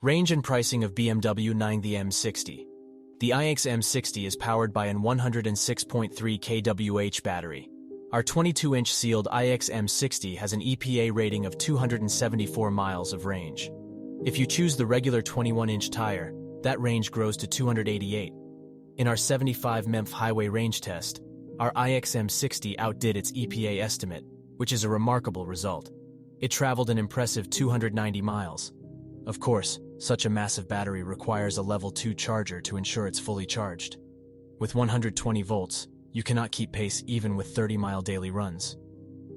Range and pricing of BMW 9. The M60. The iX M60 is powered by an 106.3 kWh battery. Our 22-inch sealed iX M60 has an EPA rating of 274 miles of range. If you choose the regular 21-inch tire, that range grows to 288. In our 75 mph highway range test, our iX M60 outdid its EPA estimate, which is a remarkable result. It traveled an impressive 290 miles. Of course, such a massive battery requires a level 2 charger to ensure it's fully charged. With 120 volts, you cannot keep pace even with 30-mile daily runs.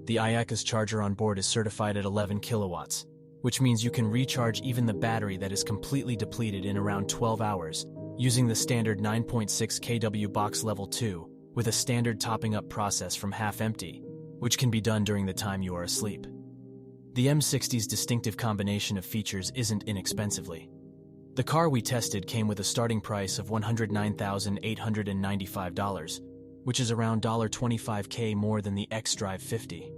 The iX charger on board is certified at 11 kilowatts, which means you can recharge even the battery that is completely depleted in around 12 hours, using the standard 9.6 kW box level 2, with a standard topping up process from half empty, which can be done during the time you are asleep. The M60's distinctive combination of features isn't inexpensively. The car we tested came with a starting price of $109,895, which is around $25K more than the xDrive 50.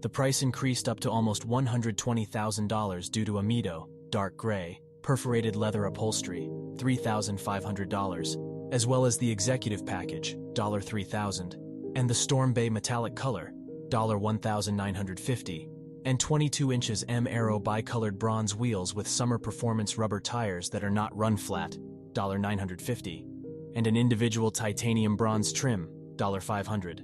The price increased up to almost $120,000 due to Amido, dark gray, perforated leather upholstery, $3,500, as well as the executive package, $3,000, and the Storm Bay metallic color, $1,950, and 22 inches M Aero bicolored bronze wheels with summer performance rubber tires that are not run flat, $950, and an individual titanium bronze trim, $500.